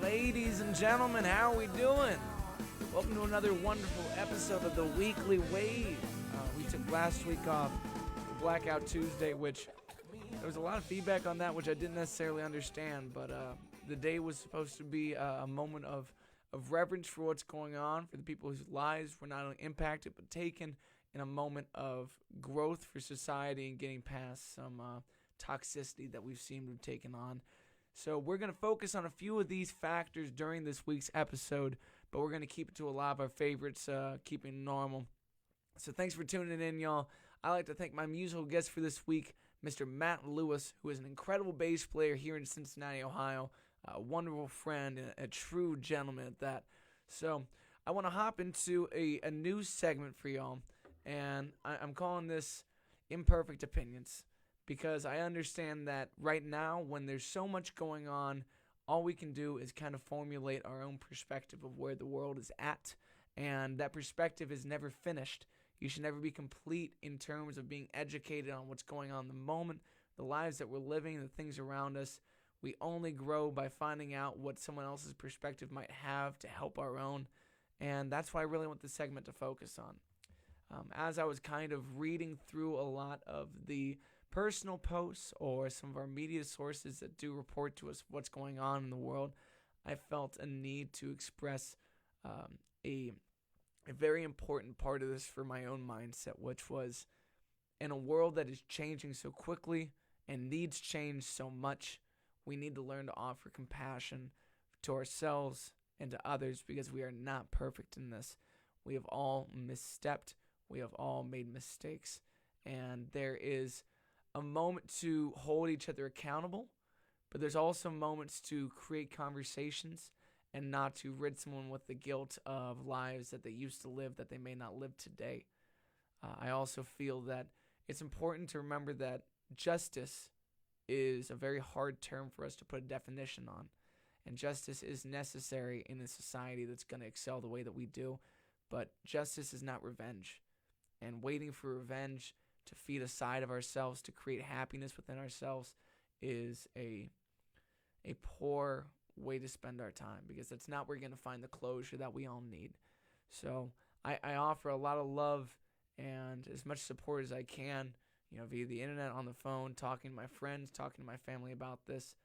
Ladies and gentlemen, how are we doing? Welcome to another wonderful episode of the Weekly Wave. We took last week off, Blackout Tuesday, which there was a lot of feedback on that, which I didn't necessarily understand, but the day was supposed to be a moment of reverence for what's going on, for the people whose lives were not only impacted but taken, in a moment of growth for society and getting past some toxicity that we've seen we've taken on. So we're going to focus on a few of these factors during this week's episode, but we're going to keep it to a lot of our favorites, keeping it normal. So thanks for tuning in, y'all. I'd like to thank my musical guest for this week, Mr. Matt Lewis, who is an incredible bass player here in Cincinnati, Ohio, a wonderful friend and a true gentleman at that. So I want to hop into a new segment for y'all, and I'm calling this Imperfect Opinions, because I understand that right now, when there's so much going on, all we can do is kind of formulate our own perspective of where the world is at, and that perspective is never finished. You should never be complete in terms of being educated on what's going on in the moment, the lives that we're living, the things around us. We only grow by finding out what someone else's perspective might have to help our own, and that's why I really want this segment to focus on. As I was kind of reading through a lot of the personal posts or some of our media sources that do report to us what's going on in the world, I felt a need to express a very important part of this for my own mindset, which was, in a world that is changing so quickly and needs change so much, we need to learn to offer compassion to ourselves and to others, because we are not perfect in this. We have all misstepped. We have all made mistakes. And there is a moment to hold each other accountable, but there's also moments to create conversations and not to rid someone with the guilt of lives that they used to live that they may not live today. I also feel that it's important to remember that justice is a very hard term for us to put a definition on. And justice is necessary in a society that's going to excel the way that we do. But justice is not revenge. And waiting for revenge to feed a side of ourselves, to create happiness within ourselves, is a poor way to spend our time, because that's not where we're going to find the closure that we all need. So I offer a lot of love and as much support as I can, via the internet, on the phone, talking to my friends, talking to my family about this.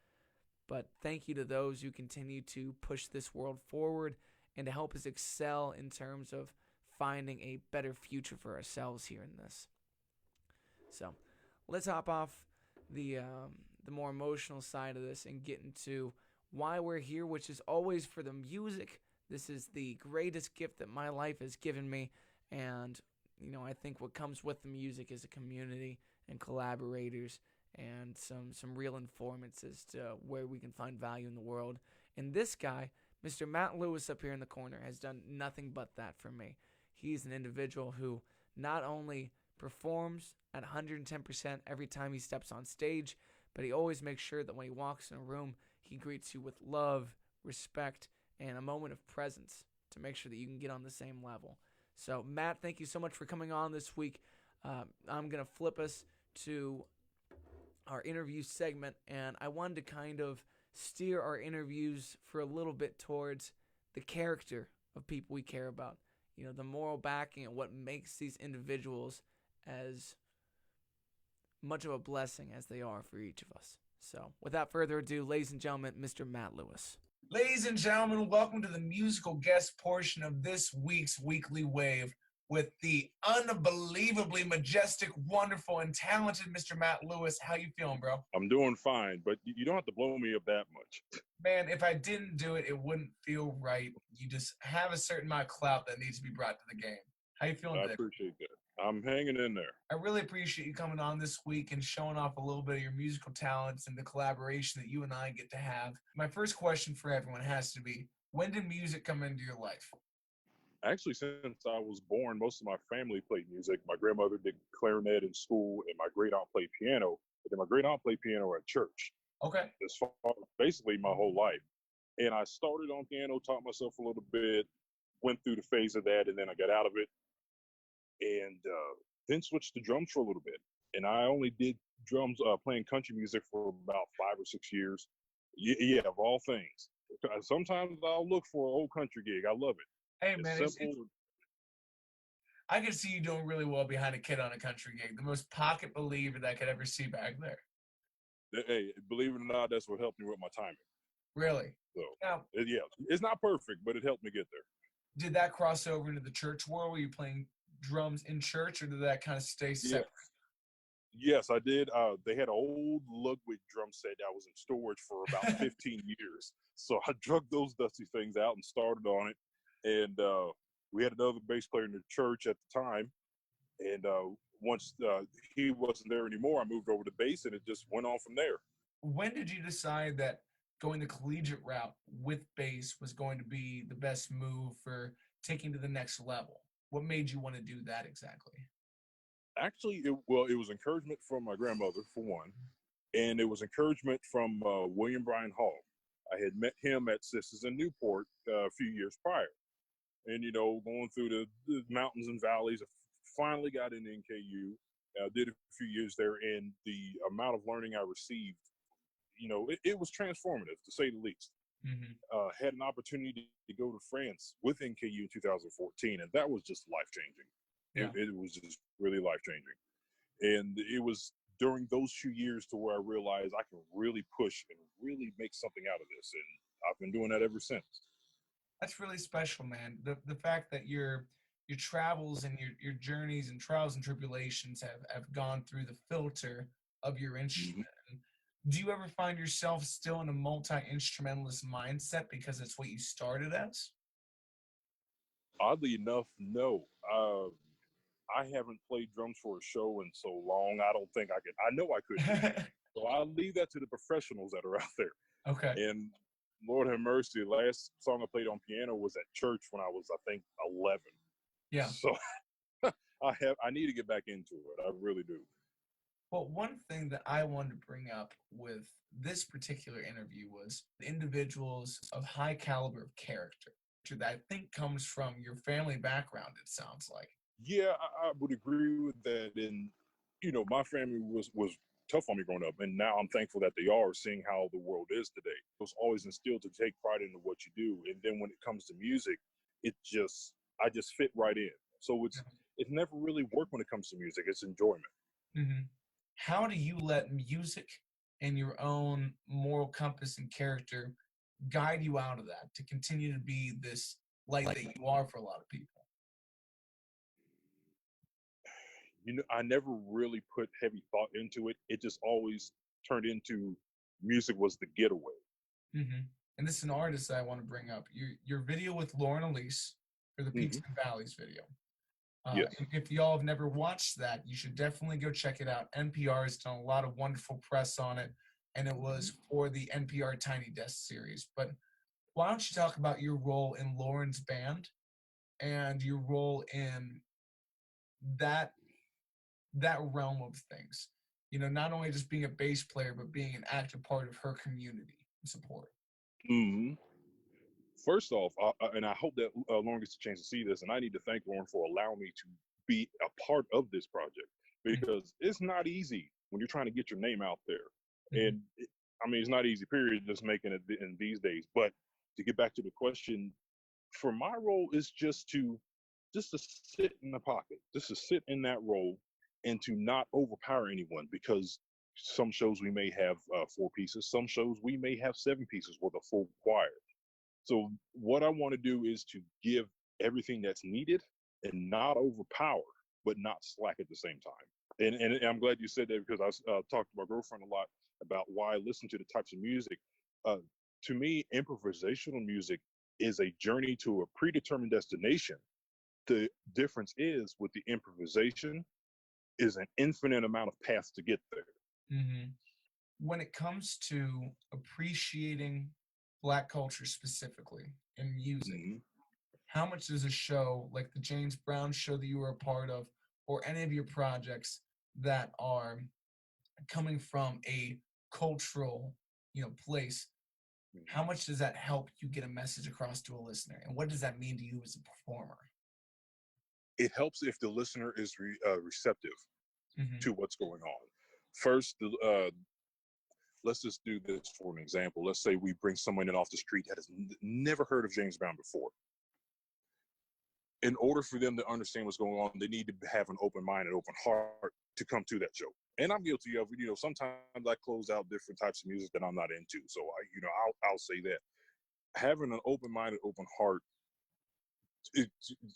But thank you to those who continue to push this world forward and to help us excel in terms of finding a better future for ourselves here in this. So let's hop off the more emotional side of this and get into why we're here, which is always for the music. This is the greatest gift that my life has given me, and I think what comes with the music is a community and collaborators and some real informants as to where we can find value in the world. And this guy, Mr. Matt Lewis up here in the corner, has done nothing but that for me. He's an individual who not only performs at 110% every time he steps on stage, but he always makes sure that when he walks in a room, he greets you with love, respect, and a moment of presence to make sure that you can get on the same level. So, Matt, thank you so much for coming on this week. I'm going to flip us to our interview segment, and I wanted to kind of steer our interviews for a little bit towards the character of people we care about. The moral backing and what makes these individuals as much of a blessing as they are for each of us. So, without further ado, ladies and gentlemen, Mr. Matt Lewis. Ladies and gentlemen, welcome to the musical guest portion of this week's Weekly Wave with the unbelievably majestic, wonderful, and talented Mr. Matt Lewis. How you feeling, bro? I'm doing fine, but you don't have to blow me up that much. Man, if I didn't do it, it wouldn't feel right. You just have a certain amount of clout that needs to be brought to the game. How you feeling today? I appreciate that. I'm hanging in there. I really appreciate you coming on this week and showing off a little bit of your musical talents and the collaboration that you and I get to have. My first question for everyone has to be, when did music come into your life? Actually, since I was born, most of my family played music. My grandmother did clarinet in school, and my great aunt played piano. But then my great aunt played piano at church. Okay. As far basically my whole life. And I started on piano, taught myself a little bit, went through the phase of that, and then I got out of it. And then switched to drums for a little bit. And I only did drums, playing country music for about 5 or 6 years. Yeah, of all things. Sometimes I'll look for an old country gig. I love it. Hey It's man, simple. I can see you doing really well behind a kid on a country gig. The most pocket believer that I could ever see back there. Hey, believe it or not, that's what helped me with my timing. Really? So, Now, yeah, it's not perfect, but it helped me get there. did that cross over into the church world? Were you playing drums in church, or did that kind of stay Yeah. separate? Yes, I did. They had an old Ludwig drum set that was in storage for about 15 years. So I drug those dusty things out and started on it. And we had another bass player in the church at the time. And once he wasn't there anymore, I moved over to bass, and it just went on from there. When did you decide that going the collegiate route with bass was going to be the best move for taking to the next level? What made you want to do that exactly? Actually, it was encouragement from my grandmother, for one, and it was encouragement from William Bryan Hall. I had met him at Sisters in Newport a few years prior. And, going through the mountains and valleys, I finally got into NKU. Did a few years there, and the amount of learning I received, it was transformative, to say the least. Mm-hmm. Had an opportunity to go to France with NKU in 2014, and that was just life-changing. Yeah. It was just really life-changing. And it was during those few years to where I realized I can really push and really make something out of this, and I've been doing that ever since. That's really special, man. The fact that your travels and your journeys and trials and tribulations have gone through the filter of your instrument. Mm-hmm. Do you ever find yourself still in a multi-instrumentalist mindset because it's what you started as? Oddly enough, no. I haven't played drums for a show in so long. I don't think I could. I know I couldn't. So I'll leave that to the professionals that are out there. Okay. And Lord have mercy, the last song I played on piano was at church when I was, I think, 11. Yeah. So I need to get back into it. I really do. Well, one thing that I wanted to bring up with this particular interview was individuals of high caliber of character that I think comes from your family background, it sounds like. Yeah, I would agree with that. And, my family was tough on me growing up. And now I'm thankful that they are, seeing how the world is today. It was always instilled to take pride into what you do. And then when it comes to music, I just fit right in. So it's never really work when it comes to music. It's enjoyment. Mm-hmm. How do you let music and your own moral compass and character guide you out of that to continue to be this light that you are for a lot of people? I never really put heavy thought into it. It just always turned into music was the getaway. Mm-hmm. And this is an artist that I want to bring up. Your video with Lauren Elise for the Peaks and Valleys video. Yes. If y'all have never watched that, you should definitely go check it out. NPR has done a lot of wonderful press on it, and it was for the NPR Tiny Desk series. But why don't you talk about your role in Lauren's band and your role in that realm of things? Not only just being a bass player, but being an active part of her community and support. Mm-hmm. First off, and I hope that Lauren gets a chance to see this, and I need to thank Lauren for allowing me to be a part of this project, because it's not easy when you're trying to get your name out there. And it's not easy, period, just making it in these days. But to get back to the question, for my role is just to sit in the pocket, just to sit in that role and to not overpower anyone, because some shows we may have 4 pieces, some shows we may have 7 pieces with a full choir. So what I want to do is to give everything that's needed and not overpower, but not slack at the same time. And I'm glad you said that, because I talked to my girlfriend a lot about why I listen to the types of music. To me, improvisational music is a journey to a predetermined destination. The difference is, with the improvisation, is an infinite amount of paths to get there. Mm-hmm. When it comes to appreciating Black culture specifically in music, how much does a show like the James Brown show that you were a part of, or any of your projects that are coming from a cultural, place, how much does that help you get a message across to a listener? And what does that mean to you as a performer? It helps if the listener is receptive to what's going on. First, let's just do this for an example. Let's say we bring someone in off the street that has never heard of James Brown before. In order for them to understand what's going on, they need to have an open mind and open heart to come to that show. And I'm guilty of, sometimes I close out different types of music that I'm not into. So I'll say that having an open mind and open heart,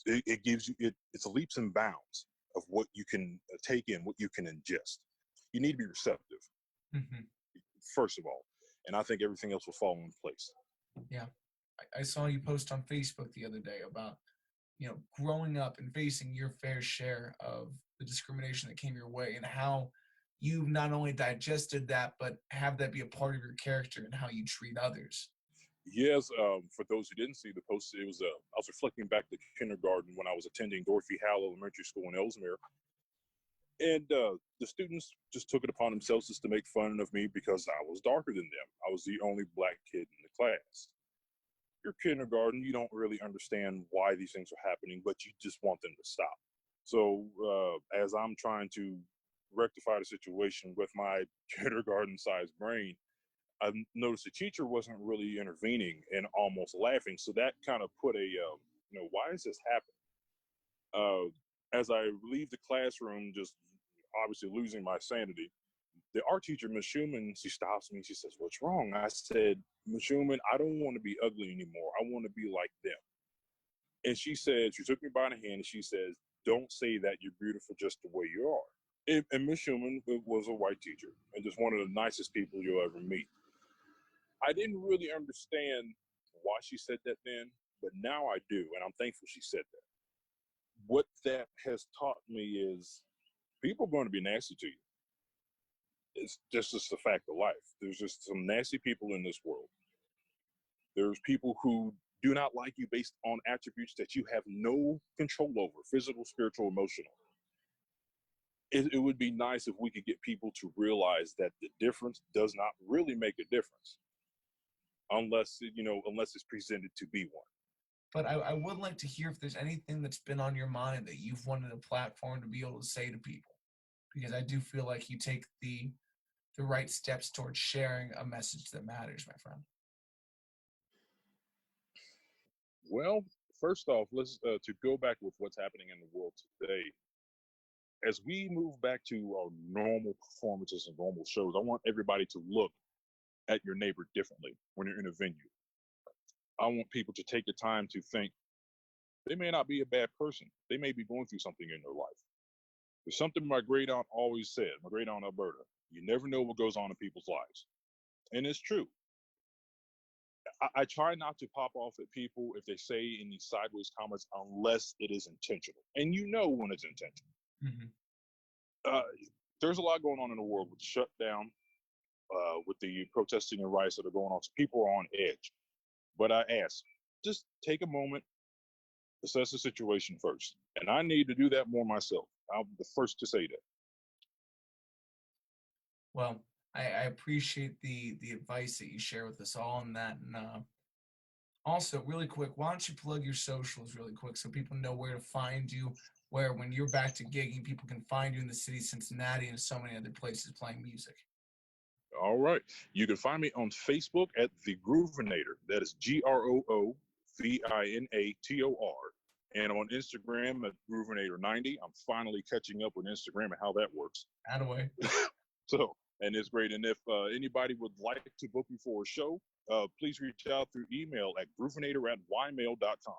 it gives you, it's leaps and bounds of what you can take in, what you can ingest. You need to be receptive, first of all. And I think everything else will fall in place. Yeah. I saw you post on Facebook the other day about, growing up and facing your fair share of the discrimination that came your way, and how you've not only digested that, but have that be a part of your character and how you treat others. Yes, for those who didn't see the post, I was reflecting back to kindergarten when I was attending Dorothy Howell Elementary School in Ellesmere. And the students just took it upon themselves just to make fun of me because I was darker than them. I was the only black kid in the class. You're kindergarten, you don't really understand why these things are happening, but you just want them to stop. So as I'm trying to rectify the situation with my kindergarten-sized brain, I noticed the teacher wasn't really intervening and almost laughing. So that kind of put why is this happening? As I leave the classroom, just obviously losing my sanity, the art teacher, Miss Schumann, she stops me. She says, "What's wrong?" I said, "Miss Schumann, I don't want to be ugly anymore. I want to be like them." And she took me by the hand and she says, "Don't say that, you're beautiful just the way you are." And Miss Schumann was a white teacher and just one of the nicest people you'll ever meet. I didn't really understand why she said that then, but now I do, and I'm thankful she said that. What that has taught me is people are going to be nasty to you. It's just a fact of life. There's just some nasty people in this world. There's people who do not like you based on attributes that you have no control over, physical, spiritual, emotional. It would be nice if we could get people to realize that the difference does not really make a difference unless it's presented to be one. But I would like to hear if there's anything that's been on your mind that you've wanted a platform to be able to say to people, because I do feel like you take the right steps towards sharing a message that matters, my friend. Well, first off, let's to go back with what's happening in the world today. As we move back to our normal performances and normal shows, I want everybody to look at your neighbor differently when you're in a venue. I want people to take the time to think they may not be a bad person. They may be going through something in their life. There's something my great aunt always said, my great aunt Alberta: you never know what goes on in people's lives. And it's true. I try not to pop off at people if they say any sideways comments unless it is intentional. And when it's intentional. There's a lot going on in the world with the shutdown, with the protesting and riots that are going on. So people are on edge. But I ask, just take a moment, assess the situation first. And I need to do that more myself. I'm the first to say that. Well, I appreciate the advice that you share with us all on that. And also, really quick, why don't you plug your socials really quick so people know where to find you, where when you're back to gigging, people can find you in the city of Cincinnati and so many other places playing music. All right. You can find me on Facebook at The Groovinator. That is GROOVINATOR. And on Instagram at Groovinator90. I'm finally catching up with Instagram and how that works. Attaboy. So, and it's great. And if anybody would like to book me for a show, please reach out through email at groovinator@ymail.com.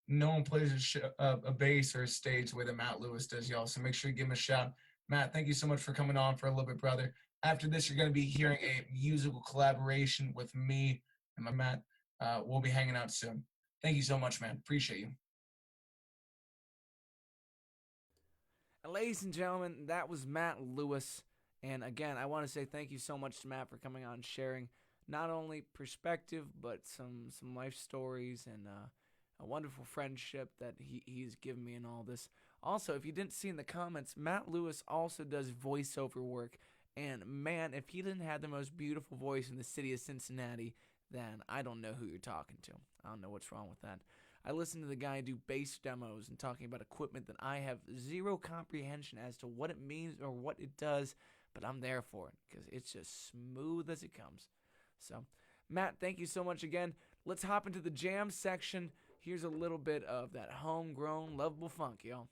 No one plays a bass or a stage the way that Matt Lewis does, y'all. So make sure you give him a shout. Matt, thank you so much for coming on for a little bit, brother. After this, you're going to be hearing a musical collaboration with me and my Matt. We'll be hanging out soon. Thank you so much, man. Appreciate you. And ladies and gentlemen, that was Matt Lewis. And again, I want to say thank you so much to Matt for coming on, sharing not only perspective, but some life stories and a wonderful friendship that he's given me in all this. Also, if you didn't see in the comments, Matt Lewis also does voiceover work. And man, if he didn't have the most beautiful voice in the city of Cincinnati, then I don't know who you're talking to. I don't know what's wrong with that. I listen to the guy do bass demos and talking about equipment that I have zero comprehension as to what it means or what it does, but I'm there for it because it's just smooth as it comes. So, Matt, thank you so much again. Let's hop into the jam section. Here's a little bit of that homegrown, lovable funk, y'all.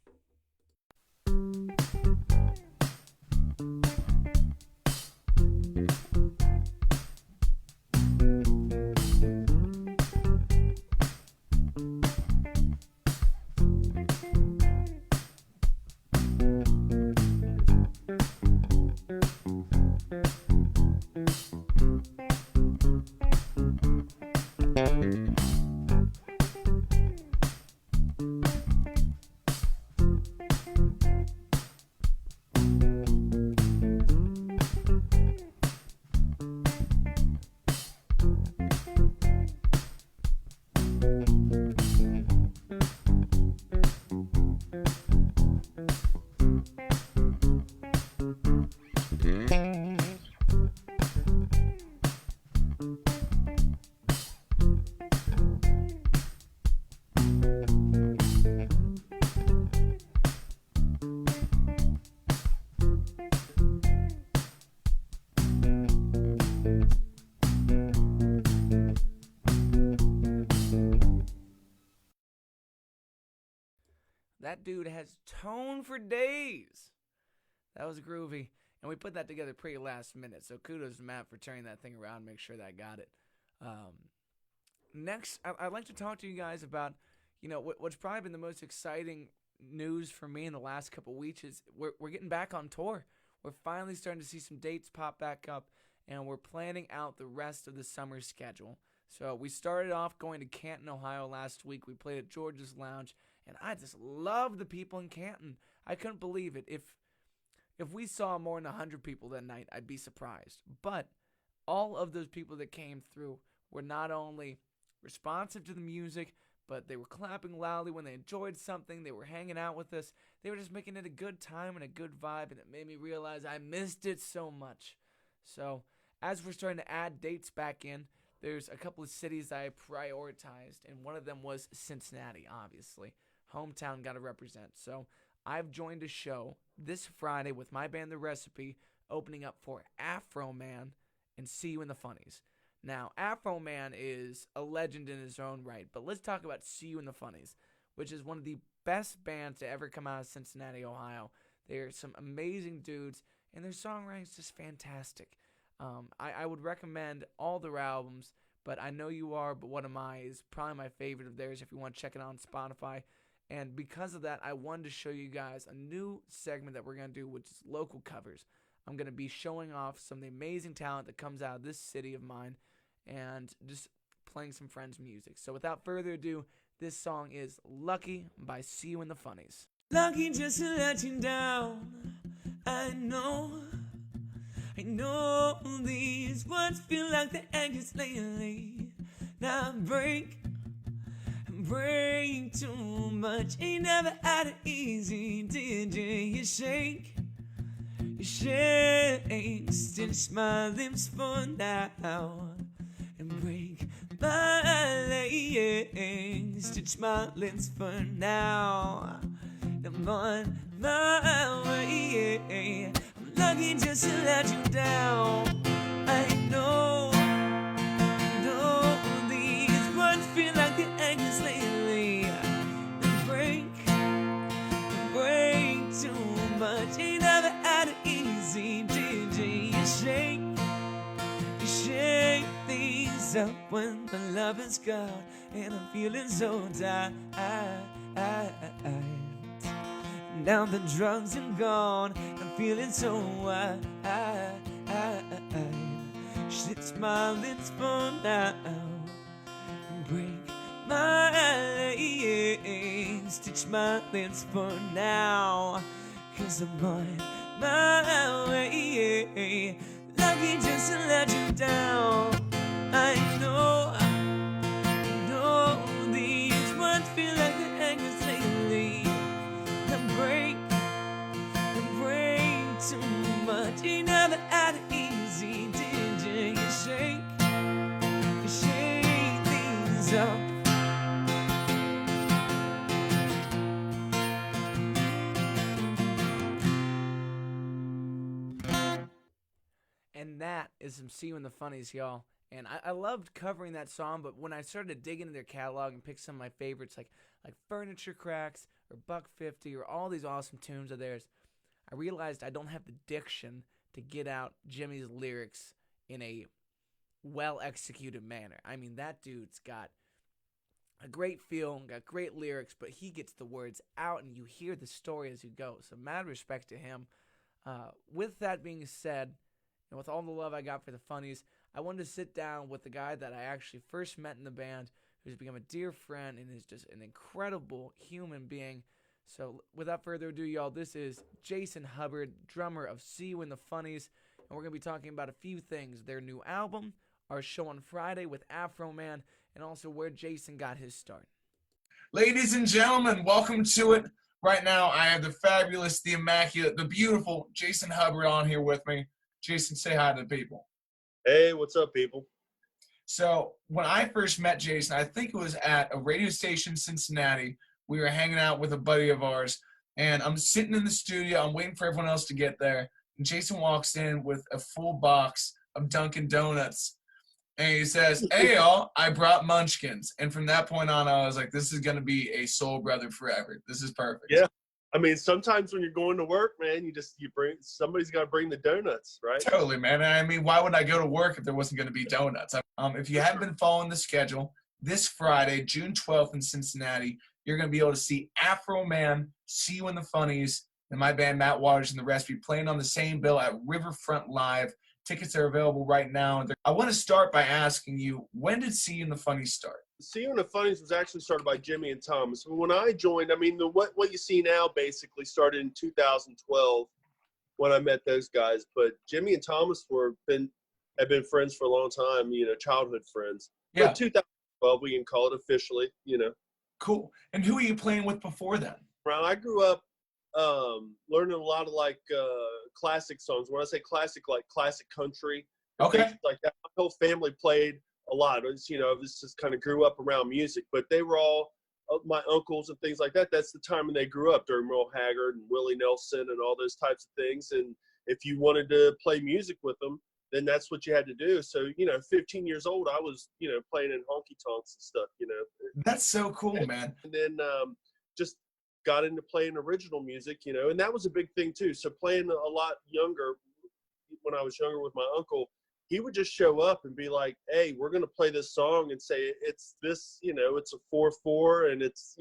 That dude has tone for days. That was groovy. And we put that together pretty last minute. So kudos to Matt for turning that thing around and make sure that I got it. Next, I'd like to talk to you guys about, what's probably been the most exciting news for me in the last couple weeks is we're getting back on tour. We're finally starting to see some dates pop back up, and we're planning out the rest of the summer schedule. So we started off going to Canton, Ohio last week. We played at George's Lounge, and I just love the people in Canton. I couldn't believe it. If we saw more than 100 people that night, I'd be surprised. But all of those people that came through were not only responsive to the music, but they were clapping loudly when they enjoyed something. They were hanging out with us. They were just making it a good time and a good vibe, and it made me realize I missed it so much. So as we're starting to add dates back in, there's a couple of cities I prioritized, and one of them was Cincinnati, obviously. Hometown got to represent. So I've joined a show this Friday with my band The Recipe, opening up for Afro Man and See You in the Funnies. Now, Afro Man is a legend in his own right, but let's talk about See You in the Funnies, which is one of the best bands to ever come out of Cincinnati, Ohio. They're some amazing dudes, and their songwriting is just fantastic. I would recommend all their albums, but I Know You Are, But What Am I is probably my favorite of theirs if you want to check it out on Spotify. And because of that, I wanted to show you guys a new segment that we're going to do, which is local covers. I'm going to be showing off some of the amazing talent that comes out of this city of mine and just playing some friends' music. So without further ado, this song is Lucky by See You in the Funnies. Lucky just to let you down. I know these words feel like the anchors lately. Now I break too much. Ain't never had it easy, did you? You shake, stitch my lips for now, and break my legs, stitch my lips for now. I'm on my way. I'm lucky just to let you down. I know these words feel like the anchors lately. They break too much. Ain't never had it easy, did you? You shake things up when the love is gone, and I'm feeling so tired. Now the drugs are gone, I'm feeling so wild. Stitch my lips for now, break my legs, stitch my lips for now, 'cause I'm on my way. Lucky just to let you down. I know these words feel like the anchors lately. Break too much. You never had it easy, did you? You shake things up. And that is some See You in the Funnies, y'all. And I loved covering that song, but when I started to dig into their catalog and pick some of my favorites, like Furniture Cracks or Buck 50 or all these awesome tunes of theirs, I realized I don't have the diction to get out Jimmy's lyrics in a well-executed manner. I mean, that dude's got a great feel, got great lyrics, but he gets the words out and you hear the story as you go. So mad respect to him. With that being said, and with all the love I got for the Funnies, I wanted to sit down with the guy that I actually first met in the band, who's become a dear friend and is just an incredible human being. So without further ado, y'all, this is Jason Hubbard, drummer of See You in the Funnies, and we're going to be talking about a few things: their new album, our show on Friday with Afro Man, and also where Jason got his start. Ladies and gentlemen, welcome to it. Right now, I have the fabulous, the immaculate, the beautiful Jason Hubbard on here with me. Jason, say hi to the people. Hey, what's up, people? So when I first met Jason, I think it was at a radio station in Cincinnati. We were hanging out with a buddy of ours, and I'm sitting in the studio. I'm waiting for everyone else to get there. And Jason walks in with a full box of Dunkin' Donuts. And he says, "Hey, y'all, I brought munchkins." And from that point on, I was like, this is going to be a soul brother forever. This is perfect. Yeah. I mean, sometimes when you're going to work, man, somebody's got to bring the donuts, right? Totally, man. I mean, why would I go to work if there wasn't going to be donuts? If you haven't been following the schedule, this Friday, June 12th in Cincinnati, you're going to be able to see Afro Man, See You in the Funnies, and my band Matt Waters and the rest be playing on the same bill at Riverfront Live. Tickets are available right now. I want to start by asking you, when did See You in the Funnies start? See You in the Funnies was actually started by Jimmy and Thomas. When I joined, I mean, what you see now basically started in 2012 when I met those guys. But Jimmy and Thomas have been friends for a long time, childhood friends. Yeah. But 2012, we can call it officially, Cool. And who were you playing with before then? I grew up learning a lot of classic songs. When I say classic, like classic country, Okay. things like that. My whole family played a lot. This just kind of grew up around music, but they were all my uncles and things like that. That's the time when they grew up, during Merle Haggard and Willie Nelson and all those types of things. And if you wanted to play music with them, then that's what you had to do. So, 15 years old, I was, playing in honky tonks and stuff, That's so cool, man. And then just got into playing original music, and that was a big thing too. So playing a lot younger, when I was younger with my uncle, he would just show up and be like, "Hey, we're going to play this song," and say, "It's this, it's a 4/4 and it's,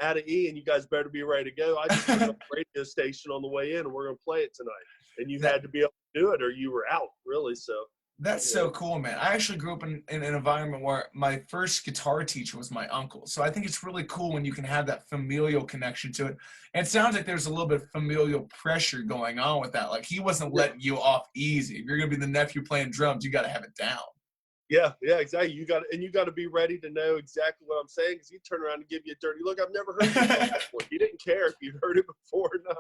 out of E, and you guys better be ready to go." I just put up a radio station on the way in and we're going to play it tonight. And you had to be able to do it or you were out, really. So That's so cool, man. I actually grew up in an environment where my first guitar teacher was my uncle. So I think it's really cool when you can have that familial connection to it. And it sounds like there's a little bit of familial pressure going on with that. Like, he wasn't letting you off easy. If you're going to be the nephew playing drums, you got to have it down. Yeah, exactly. You got to be ready to know exactly what I'm saying, because he'd turn around and give you a dirty look. I've never heard this song before. He didn't care if you'd heard it before or not.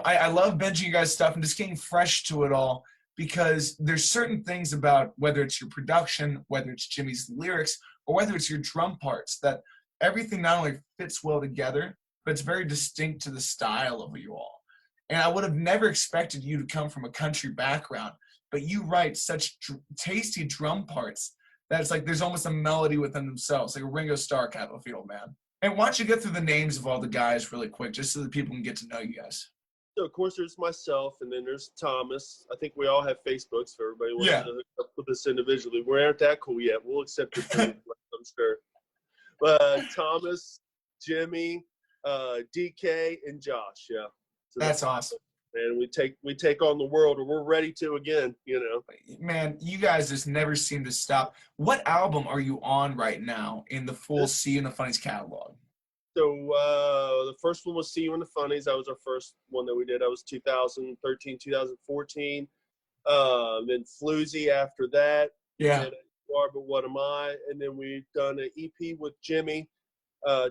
I love binging you guys' stuff and just getting fresh to it all, because there's certain things about whether it's your production, whether it's Jimmy's lyrics, or whether it's your drum parts, that everything not only fits well together, but it's very distinct to the style of you all. And I would have never expected you to come from a country background, but you write such tasty drum parts that it's like there's almost a melody within themselves, like a Ringo Starr kind of feel, man. And why don't you get through the names of all the guys really quick, just so that people can get to know you guys. So, of course, there's myself, and then there's Thomas. I think we all have Facebooks for everybody wants to hook up with us individually. We aren't that cool yet. We'll accept it, I'm sure. But Thomas, Jimmy, DK, and Josh. Yeah, so that's awesome. And we take on the world, and we're ready to again. Man, you guys just never seem to stop. What album are you on right now in the full See You in the Funnies catalog? So the first one was See You in the Funnies. That was our first one that we did. That was 2013, 2014. Then Floozy after that. Yeah. And You Are But What Am I? And then we've done an EP with Jimmy,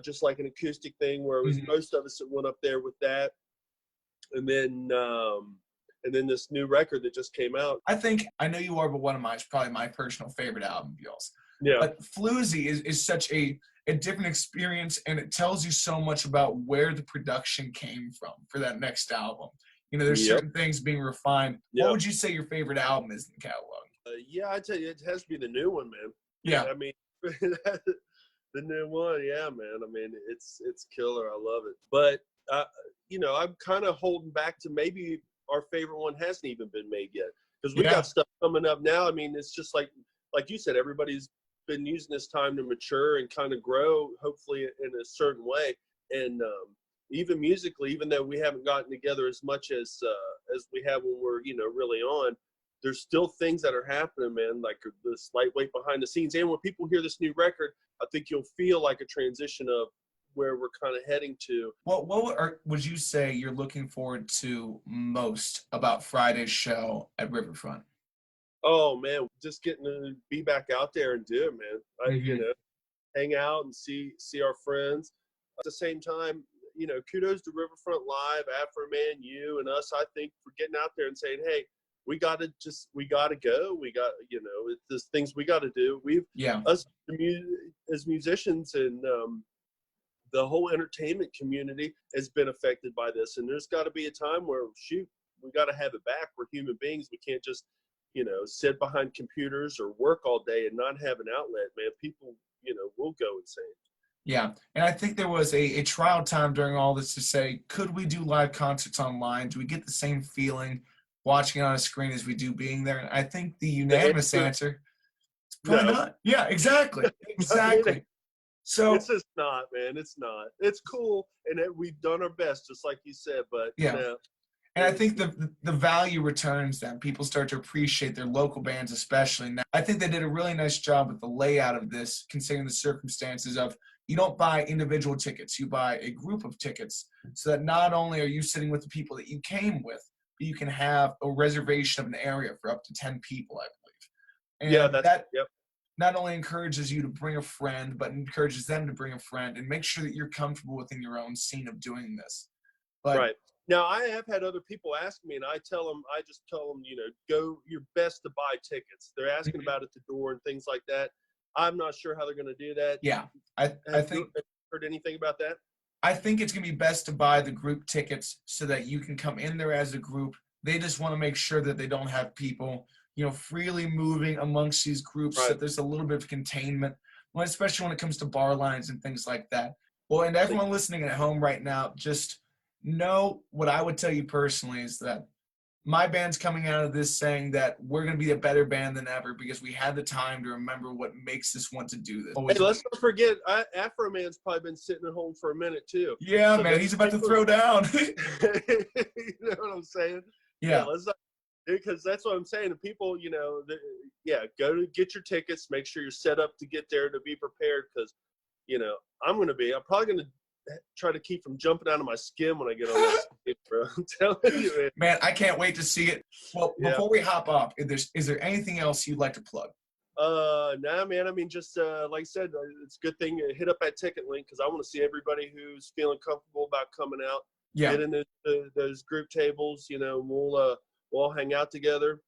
just like an acoustic thing where it was most of us that went up there with that. And then this new record that just came out. I think I Know You Are But What Am I is probably my personal favorite album of yours. Yeah. But Floozy is such a different experience, and it tells you so much about where the production came from for that next album. There's Yep. certain things being refined. Yep. What would you say your favorite album is in the catalog? Yeah, I tell you, it has to be the new one, man. Yeah. I mean, the new one, yeah, man. I mean, it's killer. I love it. But I'm kind of holding back to maybe our favorite one hasn't even been made yet, because we got stuff coming up now. I mean, it's just like you said, everybody's been using this time to mature and kind of grow, hopefully in a certain way. And even musically, even though we haven't gotten together as much as we have when we're really on, there's still things that are happening, man, like this lightweight behind the scenes. And when people hear this new record, I think you'll feel like a transition of where we're kind of heading to. What would you say you're looking forward to most about Friday's show at Riverfront? Oh man, just getting to be back out there and do it, man. Hang out and see our friends. At the same time, kudos to Riverfront Live, Afro Man, you and us. I think for getting out there and saying, hey, we got to go. We got, there's things we got to do. Us as musicians and the whole entertainment community has been affected by this. And there's got to be a time where, shoot, we got to have it back. We're human beings. We can't just, sit behind computers or work all day and not have an outlet, man. People, will go insane. Yeah, and I think there was a trial time during all this to say, could we do live concerts online? Do we get the same feeling watching it on a screen as we do being there? And I think the unanimous answer is probably not. Yeah, exactly. Exactly. So it's just not, man. It's not. It's cool, and we've done our best, just like you said. But yeah, and I think the value returns then. People start to appreciate their local bands, especially now. I think they did a really nice job with the layout of this, considering the circumstances of you don't buy individual tickets, you buy a group of tickets, so that not only are you sitting with the people that you came with, but you can have a reservation of an area for up to 10 people, I believe. And that not only encourages you to bring a friend, but encourages them to bring a friend and make sure that you're comfortable within your own scene of doing this. But, right. Now, I have had other people ask me, and I just tell them, go your best to buy tickets. They're asking about at the door and things like that. I'm not sure how they're going to do that. Yeah, I think. You heard anything about that? I think it's going to be best to buy the group tickets so that you can come in there as a group. They just want to make sure that they don't have people, freely moving amongst these groups, so that there's a little bit of containment, especially when it comes to bar lines and things like that. Well, and everyone listening at home right now, just know what I would tell you personally is that my band's coming out of this saying that we're going to be a better band than ever because we had the time to remember what makes us want to do this. Hey, let's not forget, Afro Man's probably been sitting at home for a minute too. Yeah, so man, he's about to throw down. You know what I'm saying? Yeah. Because that's what I'm saying. The people, go to get your tickets. Make sure you're set up to get there to be prepared because, I'm probably going to try to keep from jumping out of my skin when I get on that stage, bro. I'm telling you, man. I can't wait to see it. Well, before we hop off, is there anything else you'd like to plug? Nah, man. I mean, just like I said, it's a good thing to hit up that ticket link because I want to see everybody who's feeling comfortable about coming out. Yeah. Get in those group tables. We'll all hang out together.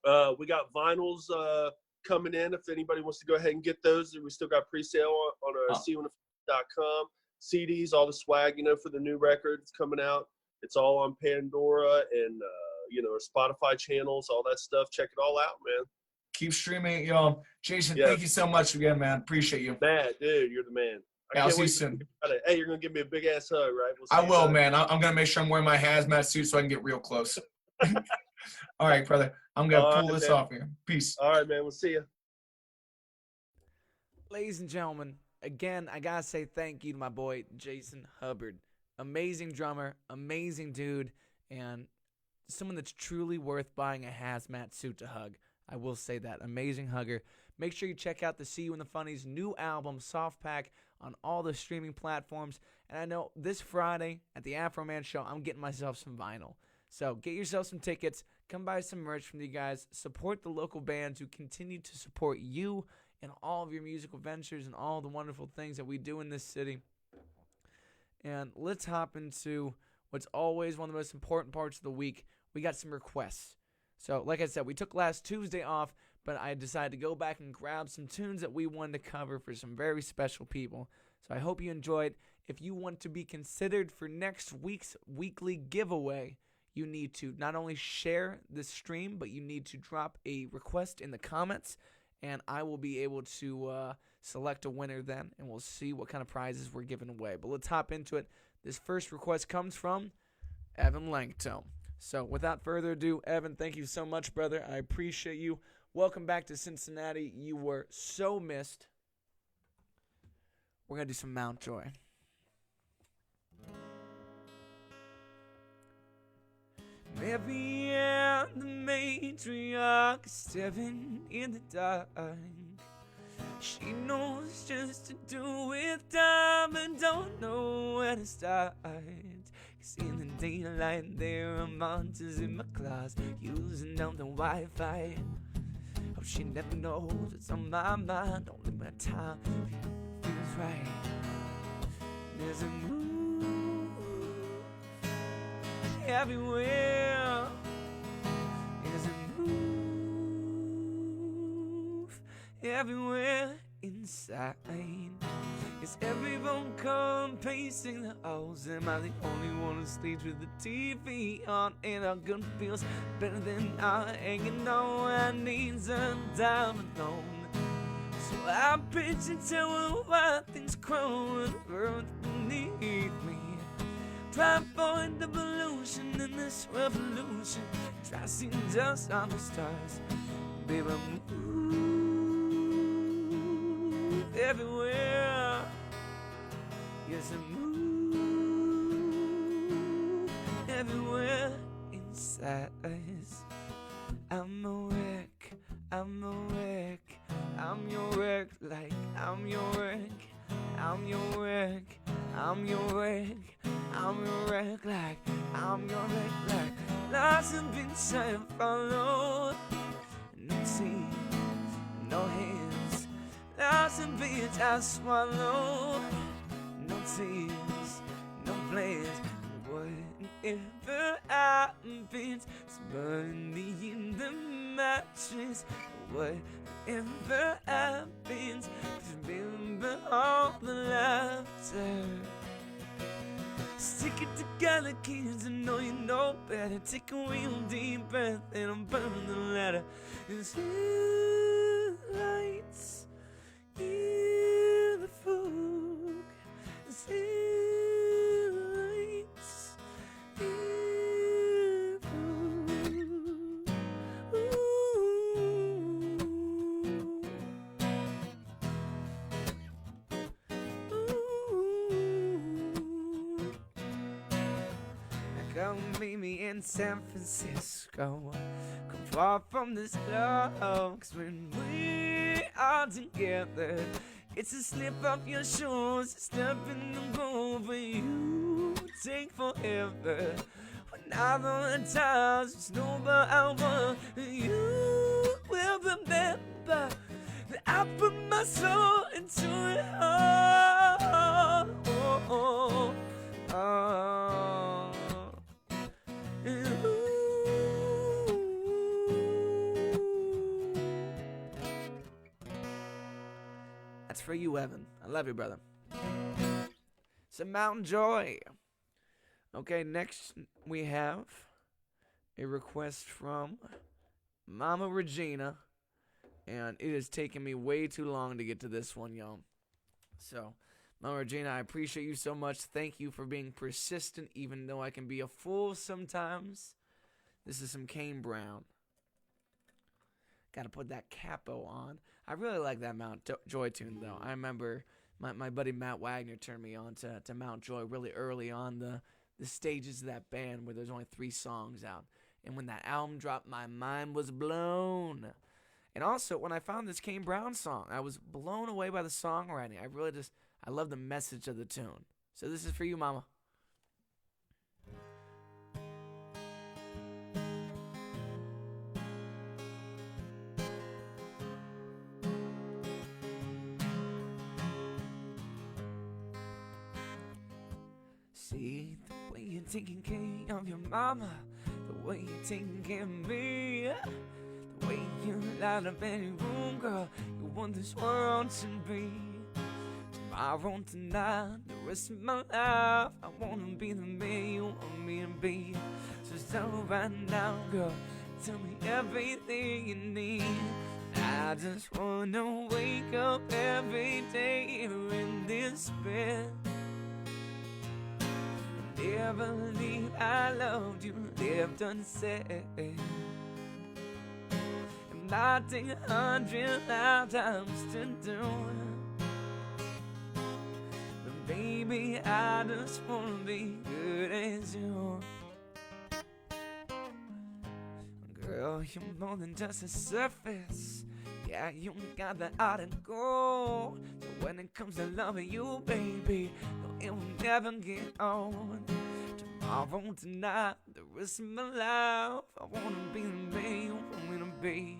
We got vinyls coming in. If anybody wants to go ahead and get those, we still got pre-sale on our CUNFM.com. CDs, all the swag, for the new record that's coming out. It's all on Pandora and, our Spotify channels, all that stuff. Check it all out, man. Keep streaming it, y'all. Jason, thank you so much again, man. Appreciate you. Matt, dude, you're the man. I'll see you soon. Hey, you're going to give me a big-ass hug, right? I will, man. I'm going to make sure I'm wearing my hazmat suit so I can get real close. All right, brother. I'm going to pull this off here. Peace. All right, man. We'll see you. Ladies and gentlemen, again, I gotta say thank you to my boy, Jason Hubbard. Amazing drummer, amazing dude, and someone that's truly worth buying a hazmat suit to hug. I will say that. Amazing hugger. Make sure you check out the See You in the Funny's new album, Soft Pack, on all the streaming platforms. And I know this Friday at the Afro Man Show, I'm getting myself some vinyl. So get yourself some tickets. Come buy some merch from you guys. Support the local bands who continue to support you and all of your musical ventures and all the wonderful things that we do in this city. And let's hop into what's always one of the most important parts of the week. We got some requests. So, like I said, we took last Tuesday off, but I decided to go back and grab some tunes that we wanted to cover for some very special people. So I hope you enjoyed. If you want to be considered for next week's weekly giveaway, you need to not only share this stream, but you need to drop a request in the comments, and I will be able to select a winner then, and we'll see what kind of prizes we're giving away. But let's hop into it. This first request comes from Evan Langtone. So without further ado, Evan, thank you so much, brother. I appreciate you. Welcome back to Cincinnati. You were so missed. We're going to do some Mountjoy. Maybe I'm the matriarch staring in the dark. She knows just to do with time, but don't know where to start. 'Cause in the daylight there are monsters in my class, using down the Wi-Fi. Oh, she never knows what's on my mind. Only my time feels right. There's a move everywhere. There's a move everywhere inside. Is everyone come pacing the halls? Am I the only one who sleeps with the TV on? And our gun feels better than our hanging on our knees and down alone. So I pitch and tell her why things grow and earth beneath me. Try to avoid the pollution in this revolution. Try to see dust on the stars. Baby, move everywhere. Yes, I move everywhere inside. I'm a wreck, I'm a wreck. I'm your wreck, like I'm your wreck. I'm your wreck, I'm your wreck. I'm your wreck, like I'm your wreck, like lots of been trying to follow. No teeth, no hands. Lots of bits I swallow. No tears, no plans. Whatever happens, it's burning in the mattress. Whatever happens, just remember all the laughter. Stick it together, kids, I know you know better. Take a real deep breath and I'm burning the letter. It's lights, hear the folk. It's lights, hear the folk. Ooh. Come meet me in San Francisco. Come far from this love. 'Cause when we are together, it's a slip off your shoes, a step in the groove. For you take forever. When I the times it's over hour, you will remember that I put my soul into it all. That's for you, Evan. I love you, brother. Some Mountain Joy. Okay, next we have a request from Mama Regina. And it has taken me way too long to get to this one, y'all. So, Mama Regina, I appreciate you so much. Thank you for being persistent, even though I can be a fool sometimes. This is some Kane Brown. Gotta put that capo on. I really like that Mount Joy tune, though. I remember my buddy Matt Wagner turned me on to Mount Joy really early on the stages of that band where there's only 3 songs out. And when that album dropped, my mind was blown. And also, when I found this Kane Brown song, I was blown away by the songwriting. I love the message of the tune. So this is for you, Mama. See, the way you're taking care of your mama, the way you're taking care of me, the way you light up any room, girl, you want this world to be. tomorrow, tonight, the rest of my life. I wanna be the man you want me to be. So stop right now, girl, tell me everything you need. I just wanna wake up every day here in this bed. Never leave, I loved you, lived unsaid. And I take 100 lifetimes to do. But baby, I just wanna be good as you. Girl, you're more than just a surface. Yeah, you got the art and gold. So when it comes to loving you, baby, no, it will never get old. Tomorrow, tonight, the rest of my life, I wanna be the man you want me to be.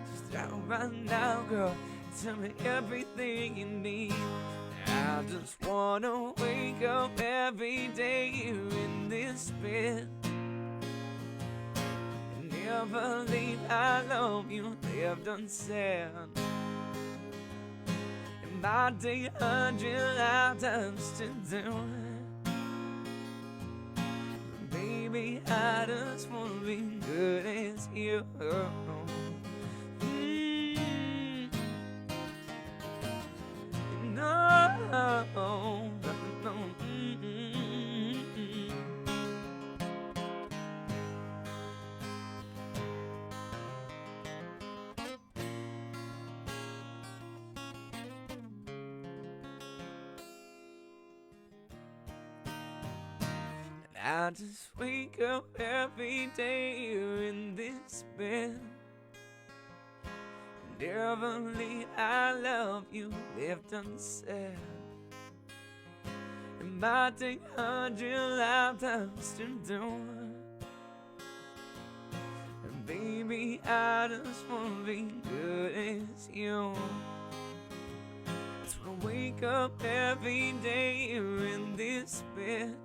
So start right now, girl, tell me everything you need. I just wanna wake up every day here in this bed. Never leave, I love you, lived unsaid. And I take 100 lifetimes to do. But baby, I just wanna be good as you. No. I just wake up every day here in this bed. Never leave, I love you, lived unsaid. It might take 100 lifetimes to do. And baby, I just wanna be good as you. I just wanna wake up every day here in this bed.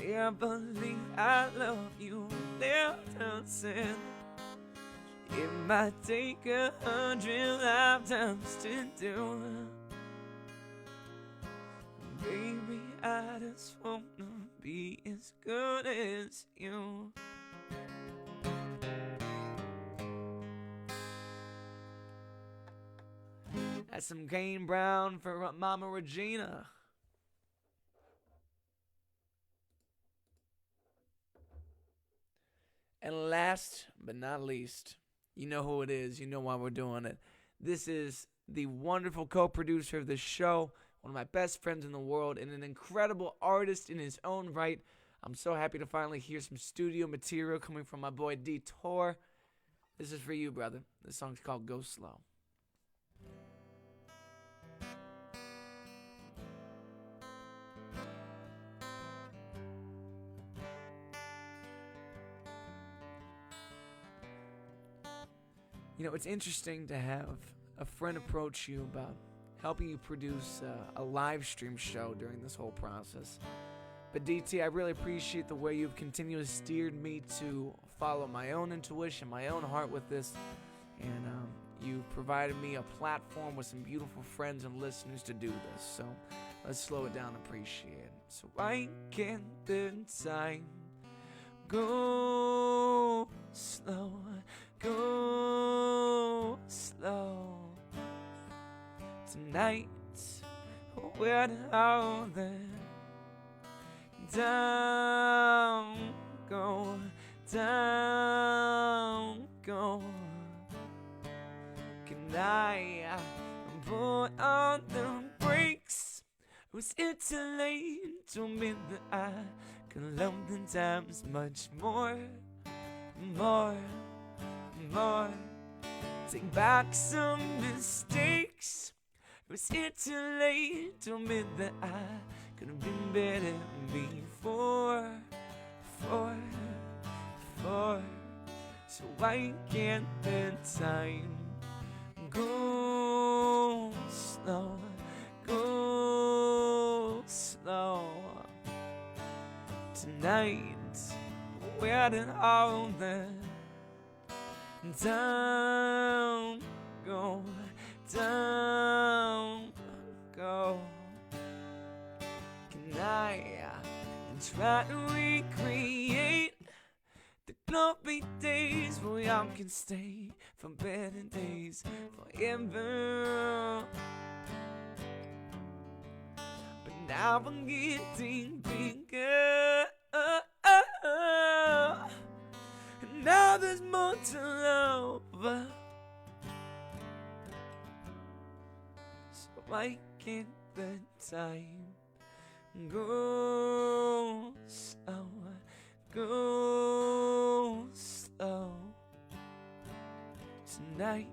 Never leave, I love you, lived unsaid. It might take 100 lifetimes to do. Baby, I just wanna be as good as you. That's some Kane Brown for Mama Regina. And last but not least, you know who it is. You know why we're doing it. This is the wonderful co-producer of this show, one of my best friends in the world, and an incredible artist in his own right. I'm so happy to finally hear some studio material coming from my boy D-Tor. This is for you, brother. This song's called Go Slow. You know, it's interesting to have a friend approach you about helping you produce a live stream show during this whole process. But DT, I really appreciate the way you've continually steered me to follow my own intuition, my own heart with this. And you've provided me a platform with some beautiful friends and listeners to do this. So let's slow it down and appreciate it. So why can't the time go slow? Go slow tonight. Where all the down go, down go. Can I put on the brakes? Was it too late to admit that I could love the times much more? Take back some mistakes. Was it too late to admit that I could have been better before? So why can't the time go slow? Go slow tonight. Where did all the down go, down try to recreate the glory days where y'all can stay for better days forever. But now I'm getting bigger. And now there's more to love. So why can't the time go slow? Go slow tonight.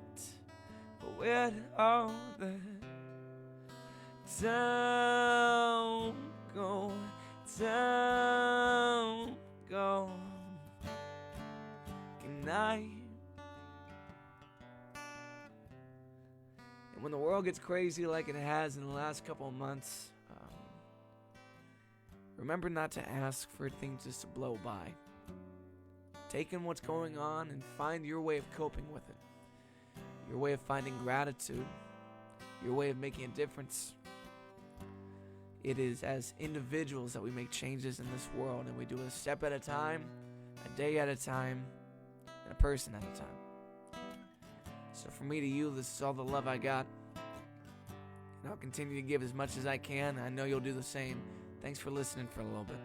Where did all the time go? Time go. Good night. And when the world gets crazy like it has in the last couple of months, remember not to ask for things just to blow by. Take in what's going on and find your way of coping with it. Your way of finding gratitude. Your way of making a difference. It is as individuals that we make changes in this world, and we do it a step at a time, a day at a time, and a person at a time. So from me to you, this is all the love I got. And I'll continue to give as much as I can. I know you'll do the same. Thanks for listening for a little bit.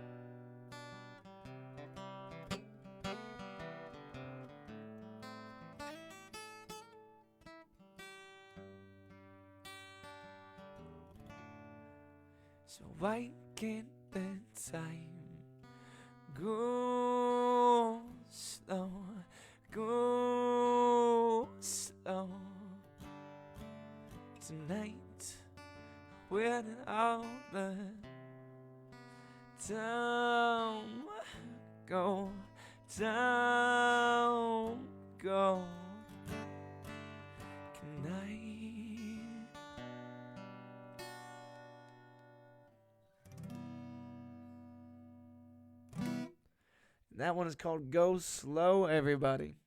So why can't the time go slow, go slow tonight? Where did all the time go? Time go. Good night. That one is called Go Slow, everybody.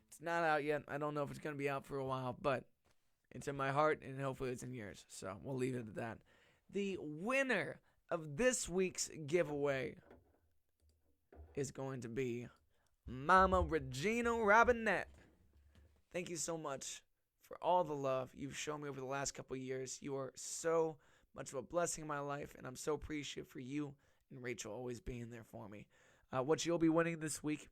It's not out yet. I don't know if it's going to be out for a while, but it's in my heart, and hopefully it's in yours. So we'll leave it at that. The winner of this week's giveaway is going to be Mama Regina Robinette. Thank you so much for all the love you've shown me over the last couple of years. You are so much of a blessing in my life, and I'm so appreciative for you and Rachel always being there for me. What you'll be winning this week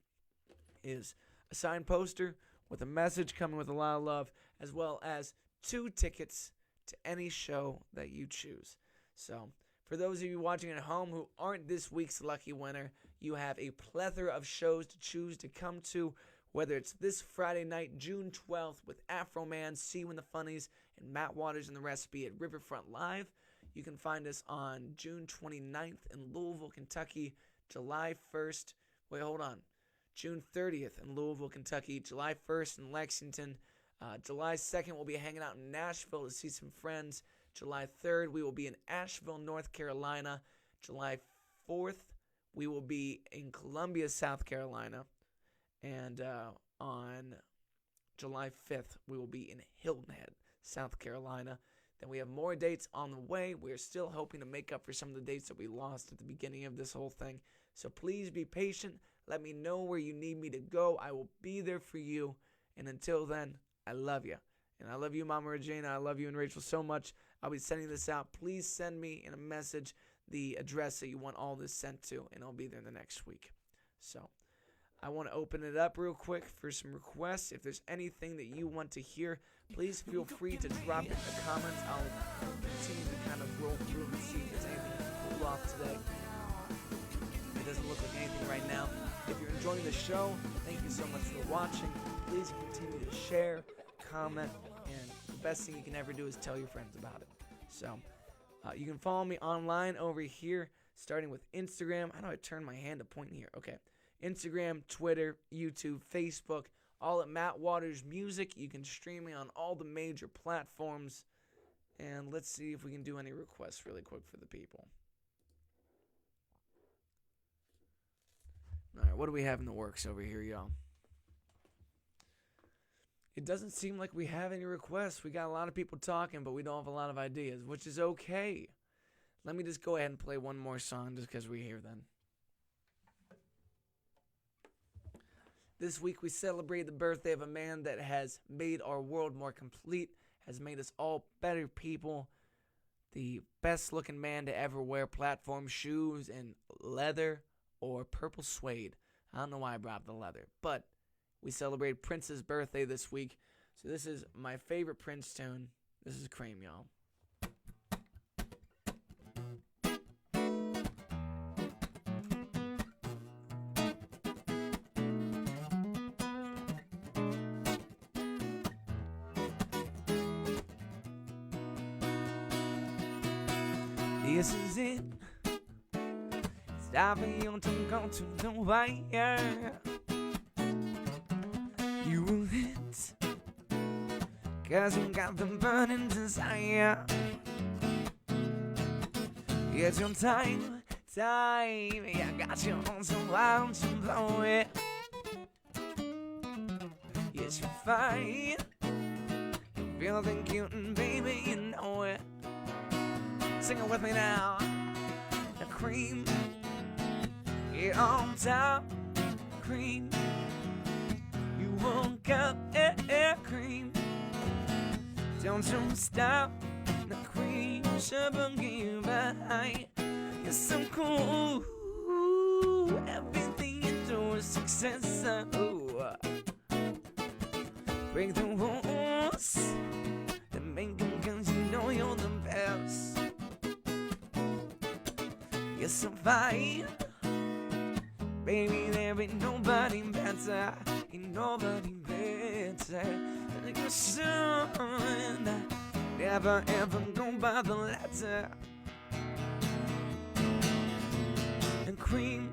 is a signed poster with a message coming with a lot of love, as well as 2 tickets to any show that you choose. So, for those of you watching at home who aren't this week's lucky winner, you have a plethora of shows to choose to come to, whether it's this Friday night, June 12th, with Afro Man, See When the Funnies, and Matt Waters and the Recipe at Riverfront Live. You can find us on June 29th in Louisville, Kentucky, July 1st. Wait, hold on. June 30th in Louisville, Kentucky, July 1st in Lexington. July 2nd, we'll be hanging out in Nashville to see some friends. July 3rd, we will be in Asheville, North Carolina. July 4th, we will be in Columbia, South Carolina. And on July 5th, we will be in Hilton Head, South Carolina. Then we have more dates on the way. We're still hoping to make up for some of the dates that we lost at the beginning of this whole thing. So please be patient. Let me know where you need me to go. I will be there for you. And until then, I love you. And I love you, Mama Regina. I love you and Rachel so much. I'll be sending this out. Please send me in a message the address that you want all this sent to, and I'll be there the next week. So I want to open it up real quick for some requests. If there's anything that you want to hear, please feel free to drop it in the comments. I'll continue to kind of roll through and see if there's anything to pull off today. It doesn't look like anything right now. If you're enjoying the show, thank you so much for watching. Please continue to share, comment, and the best thing you can ever do is tell your friends about it. So you can follow me online over here, starting with Instagram. How do I turn my hand to point here? Okay. Instagram, Twitter, YouTube, Facebook, all at Matt Waters Music. You can stream me on all the major platforms. And let's see if we can do any requests really quick for the people. All right, what do we have in the works over here, y'all? It doesn't seem like we have any requests. We got a lot of people talking, but we don't have a lot of ideas, which is okay. Let me just go ahead and play one more song just because we're here then. This week we celebrate the birthday of a man that has made our world more complete, has made us all better people. The best looking man to ever wear platform shoes in leather or purple suede. I don't know why I brought up the leather, but we celebrate Prince's birthday this week. So this is my favorite Prince tune. This is Cream, y'all. This is it. It's time for you to go to the wire. You will hit, 'cause you got the burning desire. It's your time. I got you on, so why don't you blow it? Yes, you're fine. You feel the cute, and baby, you know it. Sing it with me now. The cream, get on top. Cream, you woke up, cream. Don't you stop. The cream, should be behind. You're so cool. Everything you do is success. Break the rules and make them, 'cause you know you're the best. You're so fine, baby, there ain't nobody better. Ain't nobody better than your son. Never ever go by the letter. And cream,